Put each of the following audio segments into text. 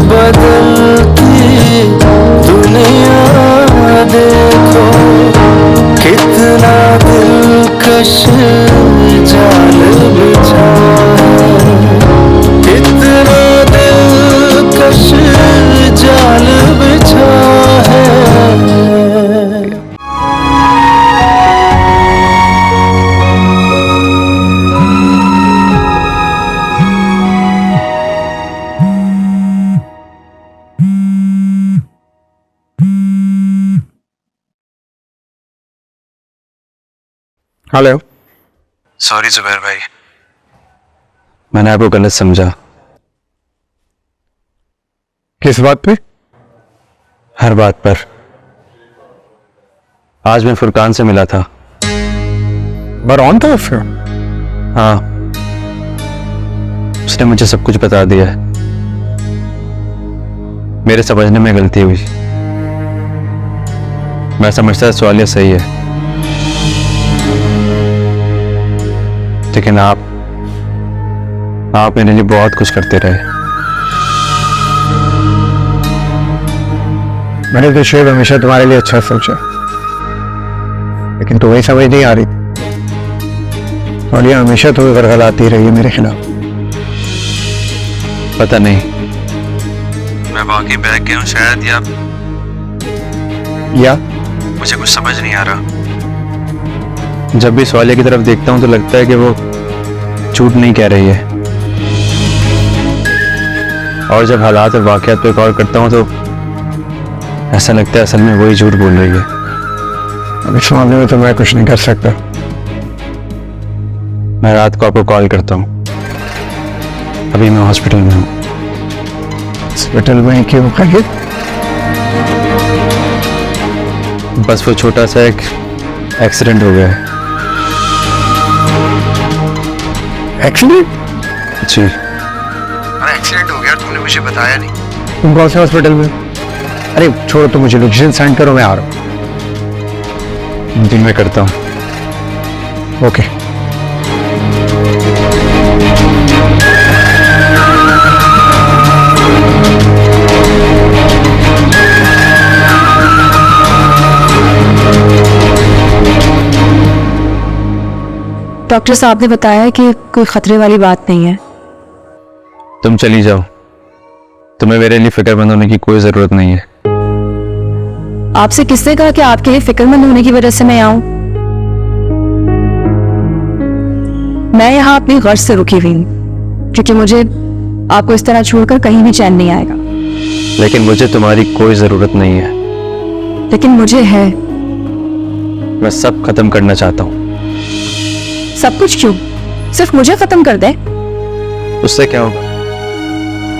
बदलती दुनिया देखो, कितना दिलकश जाल बिछा है, कितना दिलकश जाल बिछा है। हेलो। सॉरी जुबैर भाई, मैंने आपको गलत समझा। किस बात पे? हर बात पर। आज मैं फुरकान से मिला था। बरौन था फिर? हाँ, उसने मुझे सब कुछ बता दिया है। मेरे समझने में गलती हुई। मैं समझता सवालिया सही है, लेकिन आप मेरे लिए बहुत कुछ करते रहे। मैंने तो शेर हमेशा तुम्हारे लिए अच्छा सोचा, लेकिन तुम्हें समझ नहीं आ रही थी। और ये हमेशा तुम्हें गलगलाती रही है मेरे खिलाफ। पता नहीं, मैं वाकई बहक गया हूँ शायद, या मुझे कुछ समझ नहीं आ रहा। जब भी सवालिया की तरफ देखता हूं तो लगता है कि वो झूठ नहीं कह रही है, और जब हालात और वाकयात पे गौर करता हूं तो ऐसा लगता है असल में वही झूठ बोल रही है। अब इस मामले में तो मैं कुछ नहीं कर सकता। मैं रात को आपको कॉल करता हूं। अभी मैं हॉस्पिटल में हूं। हॉस्पिटल में क्यों खाली? बस वो छोटा सा एक एक्सीडेंट हो गया है। एक्सीडेंट? जी। अरे एक्सीडेंट हो गया, तुमने मुझे बताया नहीं। तुम कौन से हॉस्पिटल में? अरे छोड़ो, तुम मुझे लोकेशन सेंड करो, मैं आ रहा हूँ। दिन में करता हूँ। ओके। डॉक्टर साहब ने बताया कि कोई खतरे वाली बात नहीं है। तुम चली जाओ, तुम्हें मेरे लिए फिक्रमंद होने की कोई जरूरत नहीं है। आपसे किसने कहा कि आपके लिए फिक्रमंद होने की वजह से मैं आऊं? मैं यहाँ अपनी गर्ज से रुकी हुई हूँ, क्योंकि मुझे आपको इस तरह छोड़कर कहीं भी चैन नहीं आएगा। लेकिन मुझे तुम्हारी कोई जरूरत नहीं है। लेकिन मुझे है। मैं सब खत्म करना चाहता हूँ। सब कुछ क्यों? सिर्फ मुझे खत्म कर दे। उससे क्या होगा?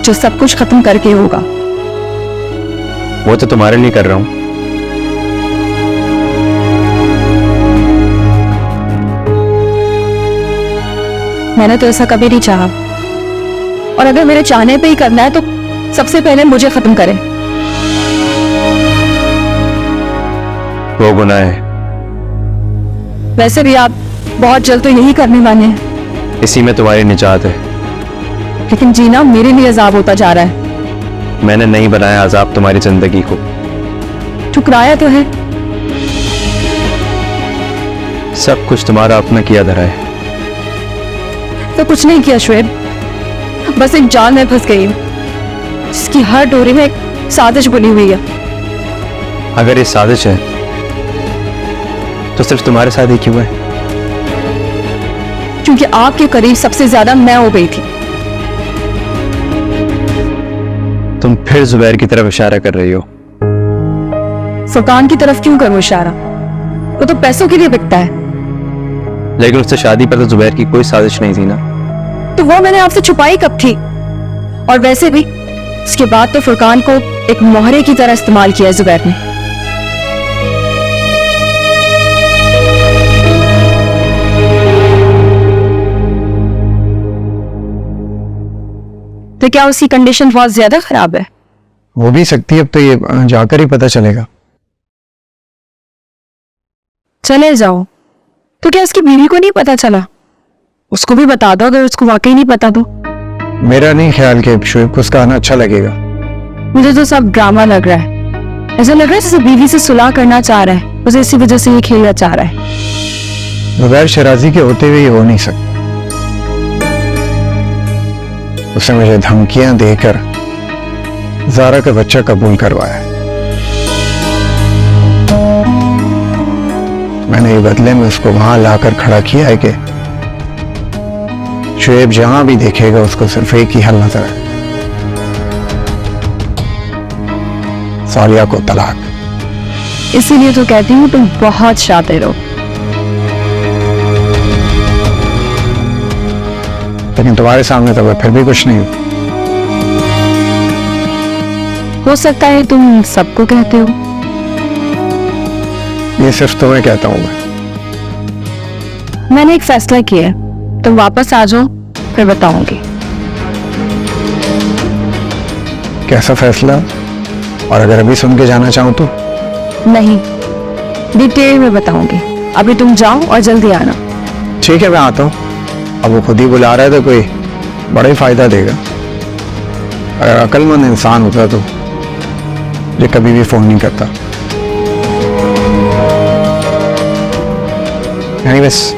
जो सब कुछ खत्म करके होगा। वो तो तुम्हारे लिए कर रहा हूं। मैंने तो ऐसा कभी नहीं चाहा, और अगर मेरे चाहने पे ही करना है तो सबसे पहले मुझे खत्म करें। वो गुनाह है। वैसे भी आप बहुत जल्द तो यही करने वाले हैं। इसी में तुम्हारी निजात है। लेकिन जीना मेरे लिए अजाब होता जा रहा है। मैंने नहीं बनाया अजाब तुम्हारी जिंदगी को। ठुकराया तो है। सब कुछ तुम्हारा अपना किया धरा है। तो कुछ नहीं किया शुएब, बस एक जाल में फंस गई हूं, जिसकी हर डोरी में एक साजिश बुनी हुई है। अगर ये साजिश है तो सिर्फ तुम्हारे साथ ही क्यों है? क्योंकि आपके करीब सबसे ज्यादा मैं हो गई थी। तुम फिर जुबैर की तरफ इशारा कर रही हो। फुरकान की तरफ क्यों करूं इशारा? वो तो पैसों के लिए बिकता है। लेकिन उससे शादी पर तो जुबैर की कोई साजिश नहीं थी ना। तो वो मैंने आपसे छुपाई कब थी? और वैसे भी इसके बाद तो फुरकान को एक मोहरे की तरह इस्तेमाल किया है जुबैर ने। तो क्या उसकी कंडीशन बहुत ज्यादा खराब है? हो भी सकती है, अब तो ये जाकर ही पता चलेगा। चले जाओ। तो क्या उसकी बीवी को नहीं पता चला? उसको भी बता दो, अगर उसको वाकई नहीं पता तो। मेरा नहीं ख्याल कि शुएब को उसका आना अच्छा लगेगा। मुझे तो सब ड्रामा लग रहा है। ऐसा लग रहा है जैसे बीवी से सुलह करना चाह रहा है, उसे इसी वजह से ये खेलना चाह रहा है। बगैर शराजी के होते हुए ये हो नहीं सकता। उसने मुझे धमकियां देकर ज़ारा का बच्चा कबूल करवाया। मैंने ये बदले में उसको वहां लाकर खड़ा किया है कि शुएब जहां भी देखेगा उसको सिर्फ एक ही हल नजर है, सालिया को तलाक। इसीलिए तो कहती हूँ तुम बहुत शातिर हो। लेकिन तुम्हारे सामने तो मैं फिर भी कुछ नहीं हूं। हो सकता है तुम सबको कहते हो। ये सिर्फ तुम्हें कहता हूं मैंने एक फैसला किया है, तुम वापस आ जाओ फिर बताऊंगी। कैसा फैसला? और अगर अभी सुन के जाना चाहूं तो? नहीं, डिटेल में बताऊंगी। अभी तुम जाओ और जल्दी आना। ठीक है, मैं आता हूं। अब वो खुद ही बुला रहा है तो कोई बड़ा ही फायदा देगा। अगर अक्लमंद इंसान होता तो ये कभी भी फोन नहीं करता। नहीं, बस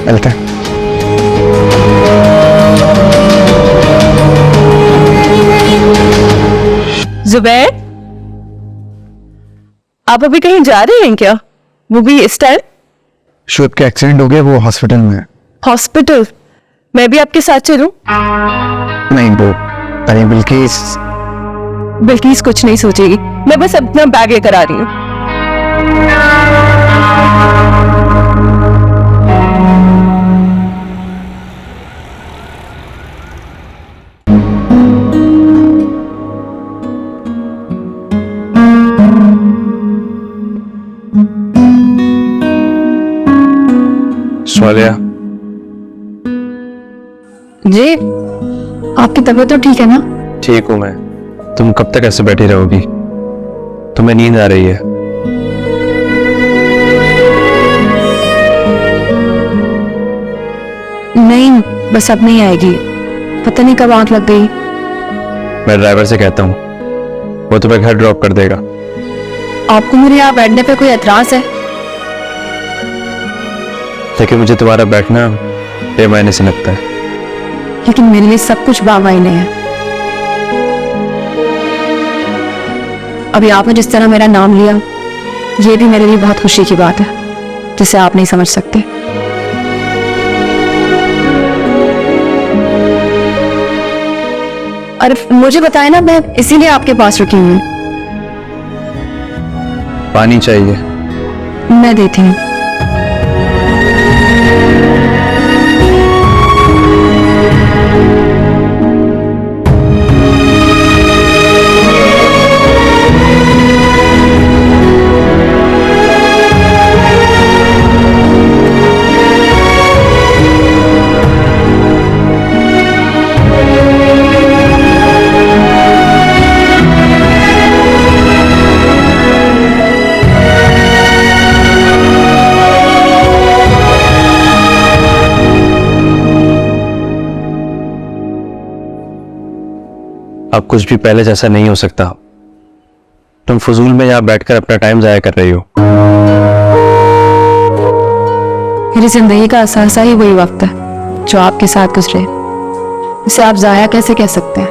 मिलते हैं। जुबैर, आप अभी कहीं जा रहे हैं क्या? वो भी इस टाइम? शुएब के एक्सीडेंट हो गया, वो हॉस्पिटल में है। हॉस्पिटल? मैं भी आपके साथ चलूं? नहीं, वो अरे बिल्किस बिल्किस कुछ नहीं सोचेगी। मैं बस अपना बैग लेकर आ रही हूँ। स्वालिया, जी, आपकी तबीयत तो ठीक है ना? ठीक हूं मैं। तुम कब तक ऐसे बैठी रहोगी? तुम्हें नींद आ रही है? नहीं, बस अब नहीं आएगी। पता नहीं कब आंख लग गई। मैं ड्राइवर से कहता हूँ, वो तुम्हें घर ड्रॉप कर देगा। आपको मेरे यहाँ बैठने पे कोई एतराज है? लेकिन मुझे तुम्हारा बैठना बेमायने से लगता है। लेकिन मेरे लिए सब कुछ बामायने है। अभी आपने जिस तरह मेरा नाम लिया, ये भी मेरे लिए बहुत खुशी की बात है, जिसे आप नहीं समझ सकते। अरे मुझे बताए ना, मैं इसीलिए आपके पास रुकी हुई हूँ। पानी चाहिए? मैं देती हूँ। अब कुछ भी पहले जैसा नहीं हो सकता। तुम फजूल में यहां बैठकर अपना टाइम जाया कर रही हो। मेरी जिंदगी का असासा ही वही वक्त है जो आपके साथ गुजरे। इसे आप जाया कैसे कह सकते हैं?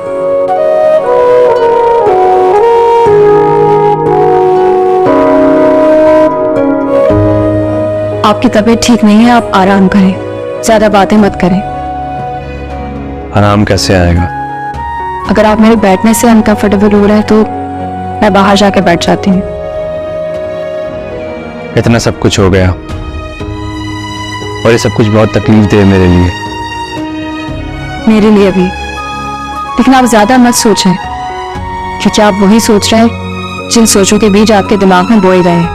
आपकी तबीयत ठीक नहीं है, आप आराम करें, ज्यादा बातें मत करें। आराम कैसे आएगा? अगर आप मेरे बैठने से अनकंफर्टेबल हो रहे हैं तो मैं बाहर जाके बैठ जाती हूँ। इतना सब कुछ हो गया और ये सब कुछ बहुत तकलीफ दे मेरे लिए। मेरे लिए भी, लेकिन आप ज्यादा मत सोचें, क्योंकि आप वही सोच रहे हैं जिन सोचों के बीज आपके दिमाग में बोए गए हैं।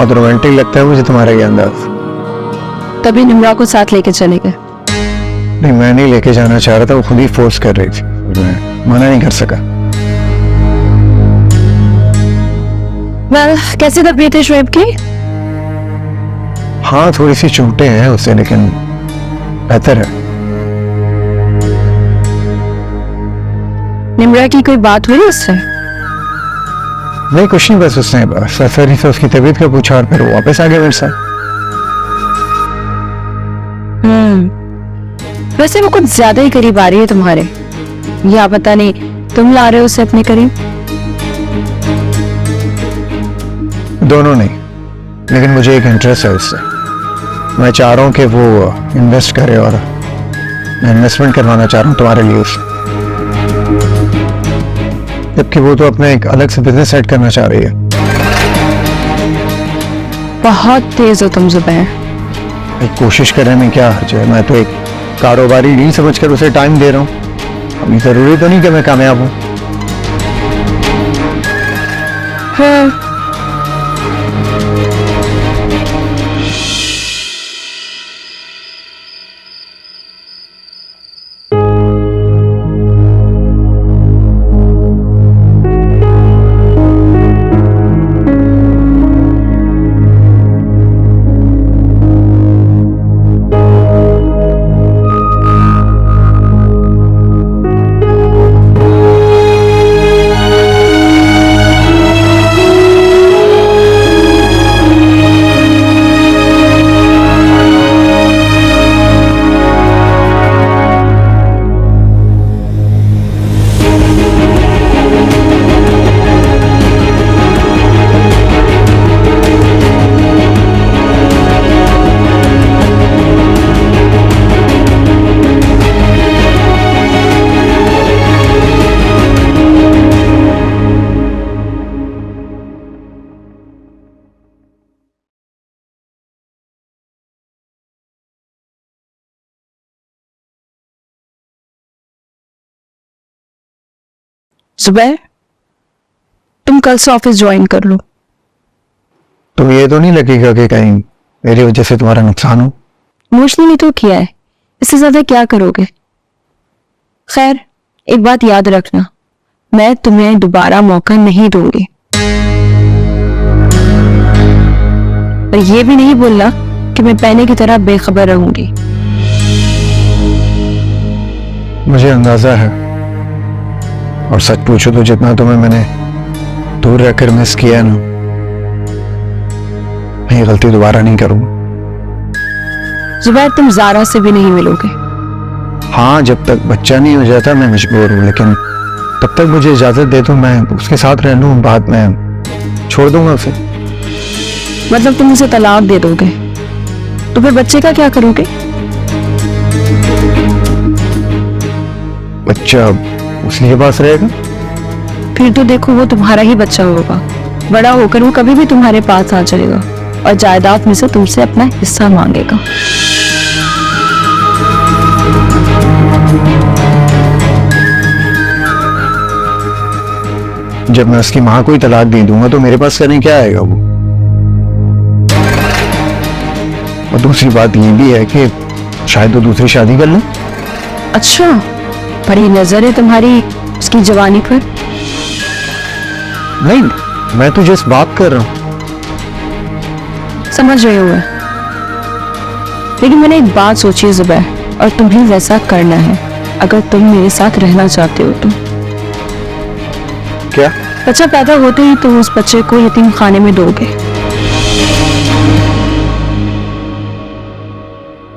बहुत रोमांटिक लगता है मुझे तुम्हारा ये अंदाज। तभी निम्रा को साथ लेके चले गए। नहीं, मैं नहीं लेके जाना चाह रहा था, वो खुद ही फोर्स कर रही थी, मैं मना नहीं कर सका। कैसी तबीयत है शुएब की? हाँ, थोड़ी सी चोटें हैं उसे, लेकिन बेहतर है। निम्रा की कोई बात हुई उससे? नहीं, कुछ नहीं, बस उसने सरसरी से उसकी तबीयत का पूछा और फिर वो वापस आ गया मेरे साथ। वैसे वो कुछ ज्यादा ही करीब आ रही है तुम्हारे, या पता नहीं तुम ला रहे हो उसे अपने करीब? दोनों नहीं, लेकिन मुझे एक इंटरेस्ट है उससे। मैं चाह रहा हूँ कि वो इन्वेस्ट करे और मैं इन्वेस्टमेंट करवाना चाह रहा हूँ तुम्हारे लिए उससे, जबकि वो तो अपना एक अलग से बिजनेस सेट करना चाह रही है। बहुत तेज हो तुम जुबैर। एक कोशिश करने में क्या हर्ज है? मैं तो एक कारोबारी डील समझकर उसे टाइम दे रहा हूँ। अभी जरूरी तो नहीं कि मैं कामयाब हूँ। हाँ। जुबैर, तुम कल से ऑफिस ज्वाइन कर लो। तुम ये तो नहीं लगेगा कि कहीं मेरी वजह से तुम्हारा नुकसान हो? इमोशनली तो किया है, इससे ज्यादा क्या करोगे? खैर, एक बात याद रखना, मैं तुम्हें दोबारा मौका नहीं दूंगी। और ये भी नहीं बोलना कि मैं पहले की तरह बेखबर रहूंगी। मुझे अंदाजा है, और सच पूछो तो जितना तुम्हें मैंने दूर रहकर मिस किया ना, मैं ये गलती दोबारा नहीं करूंगा। जुबैर, तुम जारा से भी नहीं मिलोगे। हाँ, जब तक बच्चा नहीं हो जाता मैं मजबूर हूँ, लेकिन तब तक मुझे इजाजत दे दो, मैं उसके साथ रह लूँ, बाद में छोड़ दूंगा उसे। मतलब तुम उसे तलाक दे दोगे? तो फिर बच्चे का क्या करोगे? बच्चा उसके पास रहेगा। फिर तो देखो, वो तुम्हारा ही बच्चा होगा। बड़ा होकर वो कभी भी तुम्हारे पास आ जाएगा और जायदाद में से तुमसे अपना हिस्सा मांगेगा। जब मैं उसकी माँ को ही तलाक दे दूंगा तो मेरे पास करने क्या आएगा वो? और दूसरी बात ये भी है कि शायद वो दूसरी शादी कर ले। अच्छा, बड़ी नजर है तुम्हारी उसकी जवानी पर। नहीं, मैं तो जिस बात कर रहा हूँ। समझ रहे हो मैं, लेकिन मैंने एक बात सोची जुबैर, और तुम्हें वैसा करना है अगर तुम मेरे साथ रहना चाहते हो तो। क्या? बच्चा पैदा होते ही तुम उस बच्चे को यतीम खाने में दोगे।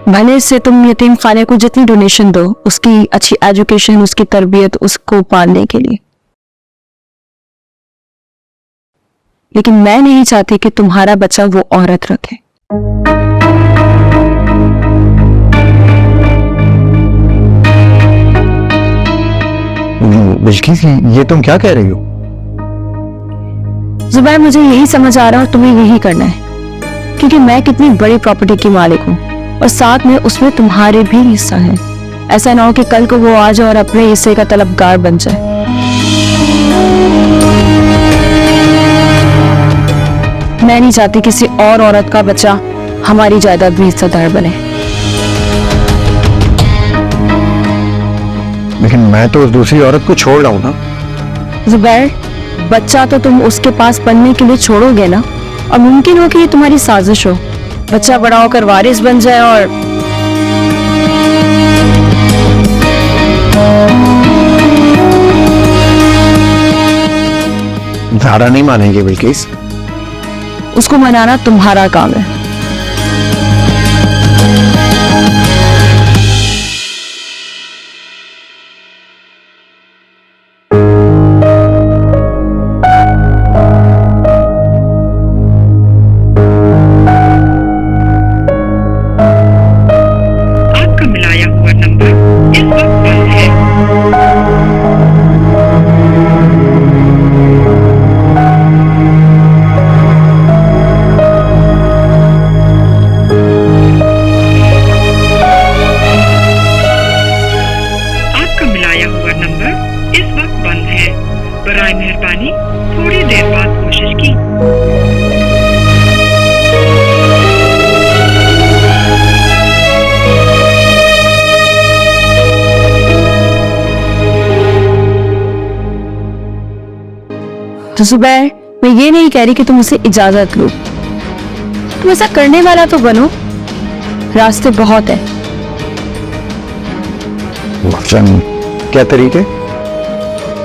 भले से तुम यतीम खाने को जितनी डोनेशन दो, उसकी अच्छी एजुकेशन, उसकी तरबियत, उसको पालने के लिए, लेकिन मैं नहीं चाहती कि तुम्हारा बच्चा वो औरत रखे। बिल्किस, ये तुम क्या कह रही हो? जुबैर, मुझे यही समझ आ रहा है और तुम्हें यही करना है, क्योंकि मैं कितनी बड़ी प्रॉपर्टी की मालिक हूँ और साथ में उसमें तुम्हारे भी हिस्सा है। ऐसा ना हो कि कल को वो आ जाए और अपने हिस्से का तलबगार बन जाए। मैं नहीं चाहती किसी और औरत का बच्चा हमारी जायदाद में हिस्सेदार बने। लेकिन मैं तो उस दूसरी औरत को छोड़ रहा हूँ ना। जुबैर, बच्चा तो तुम उसके पास पढ़ने के लिए छोड़ोगे ना, और मुमकिन हो कि ये तुम्हारी साजिश हो, बच्चा बड़ा होकर वारिस बन जाए और ज़ारा नहीं मानेंगे बिल्किस। उसको मनाना तुम्हारा काम है। आपका मिलाया हुआ नंबर इस वक्त बंद है। आपका मिलाया हुआ नंबर इस वक्त बंद है। बराए मेहरबानी थोड़ी देर बाद कोशिश की। तो जुबैर, मैं ये नहीं कह रही कि तुम उसे इजाजत लो, तुम ऐसा करने वाला तो बनो, रास्ते बहुत है। मसलन क्या तरीके?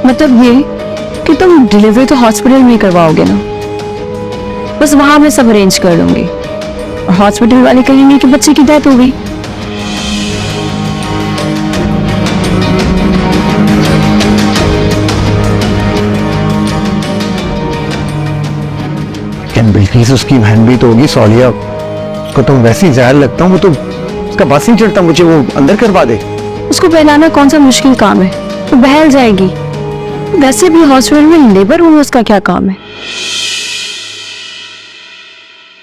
मतलब ये कि तुम डिलीवरी तो हॉस्पिटल में ही करवाओगे ना, बस वहां मैं सब अरेंज कर लूंगी, और हॉस्पिटल वाले कहेंगे कि बच्चे की डेथ हो गई। लेकिन बिल्किस उसकी बहन भी तो होगी सौलिया, उसको तो वैसे ही जहर लगता हूँ, वो तो उसका बस नहीं चढ़ता, मुझे वो अंदर करवा दे। उसको बहलाना कौन सा मुश्किल काम है, वो बहल जाएगी। वैसे भी हॉस्पिटल में लेबर रूम में उसका क्या काम है,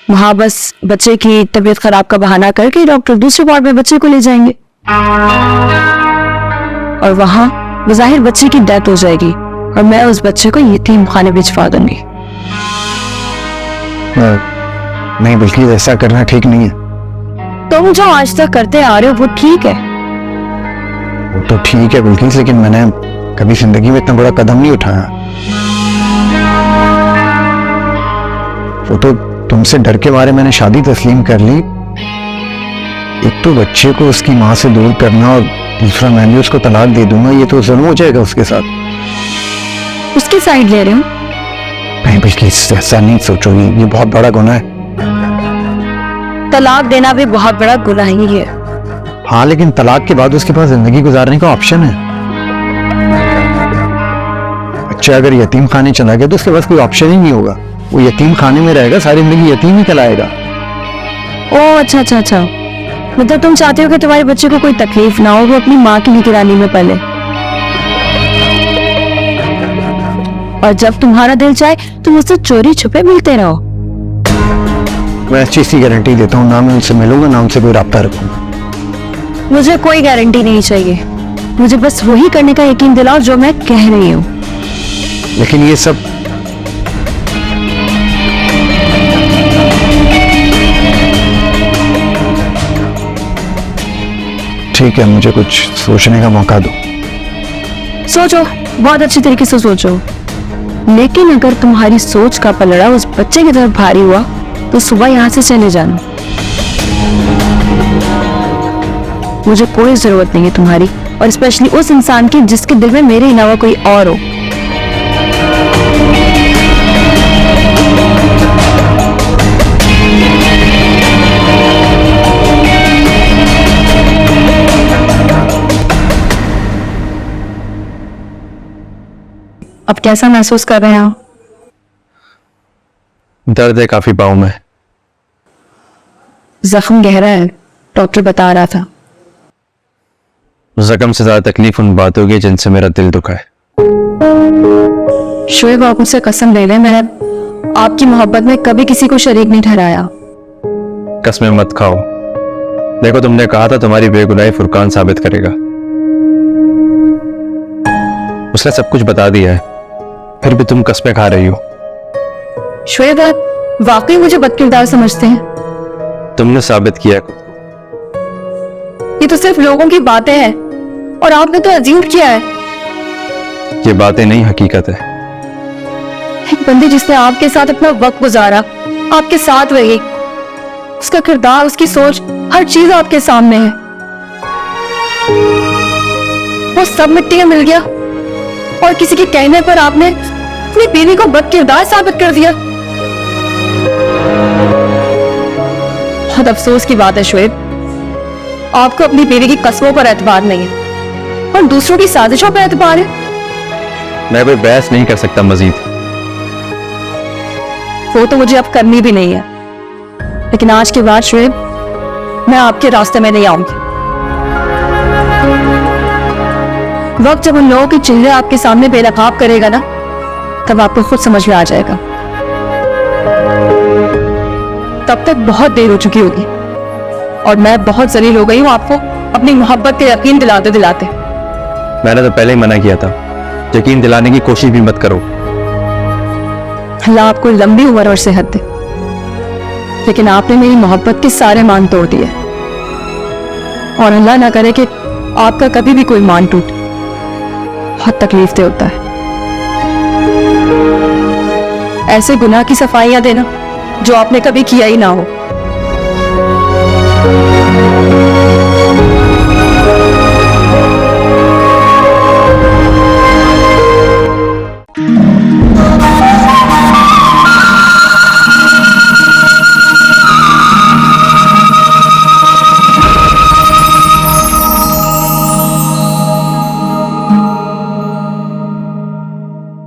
वहां बस बच्चे की तबीयत खराब का बहाना करके डॉक्टर दूसरे वार्ड में बच्चे को ले जाएंगे, और वहां बज़ाहिर बच्चे की डेथ हो जाएगी, और मैं उस बच्चे को यतीम खाने भिजवा दूंगी। नहीं बिल्किस, ऐसा करना ठीक नहीं है। तुम जो आज तक करते आ रहे हो वो ठीक है। वो तो ठीक है बिल्किस, लेकिन मैंने कभी जिंदगी में इतना बड़ा कदम नहीं उठाया। वो तो तुमसे डर के मारे मैंने शादी तस्लीम कर ली। एक तो बच्चे को उसकी माँ से दूर करना, और दूसरा मैं भी उसको तलाक दे दूंगा, ये तो जुल्म हो जाएगा उसके साथ। उसकी साइड ले रहे हो? नहीं बिल्किस, ऐसा नहीं सोचो, ये बहुत बड़ा गुनाह है। तलाक देना भी बहुत बड़ा गुनाह ही है। हाँ, लेकिन तलाक के बाद उसके पास जिंदगी गुजारने का ऑप्शन है। बच्चा अगर यतीम खाने चला गया तो उसके पास कोई ऑप्शन ही नहीं होगा, वो यतीम खाने में रहेगा, सारी जिंदगी यतीम ही कहलाएगा। ओह अच्छा अच्छा अच्छा, मतलब तुम चाहते हो कि तुम्हारे बच्चे को कोई तकलीफ ना हो, वो अपनी माँ की निगरानी में पले, और जब तुम्हारा दिल चाहे तुम उससे चोरी छुपे मिलते रहो। मैं इस चीज की गारंटी देता हूँ, ना मैं उनसे मिलूंगा ना उनसे कोई राब्ता रखूंगा। मुझे कोई गारंटी नहीं चाहिए, मुझे बस वही करने का यकीन दिलाओ जो मैं कह रही हूँ। लेकिन ये सब ठीक है, मुझे कुछ सोचने का मौका दो। सोचो, बहुत अच्छी तरीके से सोचो, लेकिन अगर तुम्हारी सोच का पलड़ा उस बच्चे की तरफ भारी हुआ तो सुबह यहाँ से चले जाना। मुझे कोई जरूरत नहीं है तुम्हारी, और स्पेशली उस इंसान की जिसके दिल में मेरे अलावा कोई और हो। अब कैसा महसूस कर रहे हैं आप? दर्द है काफी पाँव में। जख्म गहरा है, डॉक्टर बता रहा था। जख्म से ज्यादा तकलीफ उन बातों की जिनसे मेरा दिल दुखा है। शोएब, आप मुझसे कसम ले लें, मैंने आपकी मोहब्बत में कभी किसी को शरीक नहीं ठहराया। कसमें मत खाओ। देखो, तुमने कहा था तुम्हारी बेगुनाही फुरकान साबित करेगा। उसने सब कुछ बता दिया है, फिर भी तुम कसमें खा रही हो। शोएब, वाकई मुझे बदकिरदार समझते हैं? तुमने साबित किया है। ये तो सिर्फ लोगों की बातें हैं और आपने तो अजीम किया है। ये बातें नहीं, हकीकत है। एक बंदे जिसने आपके साथ अपना वक्त गुजारा, आपके साथ रही, उसका किरदार, उसकी सोच, हर चीज आपके सामने है, वो सब मिट्टी में मिल गया और किसी के कहने पर आपने अपनी बीवी को बदकिरदार साबित कर दिया। बहुत अफसोस की बात है शोएब, आपको अपनी बीवी की कस्मों पर एतबार नहीं है और दूसरों की साजिशों पर एतबार है। मैं कोई बहस नहीं कर सकता मजीद। वो तो मुझे अब करनी भी नहीं है, लेकिन आज के बाद शोएब मैं आपके रास्ते में नहीं आऊंगी। वक्त जब उन लोगों के चेहरे आपके सामने बेनकाब करेगा ना, तब आपको खुद समझ में आ जाएगा। तब तक बहुत देर हो चुकी होगी और मैं बहुत जलील हो गई हूं आपको अपनी मोहब्बत के यकीन दिलाते दिलाते। मैंने तो पहले ही मना किया था, यकीन दिलाने की कोशिश भी मत करो। अल्लाह आपको लंबी उम्र और सेहत दे, लेकिन आपने मेरी मोहब्बत के सारे मान तोड़ दिए और अल्लाह ना करे कि आपका कभी भी कोई मान टूटे। बहुत तकलीफ दे होता है ऐसे गुनाह की सफाइयां देना जो आपने कभी किया ही ना हो।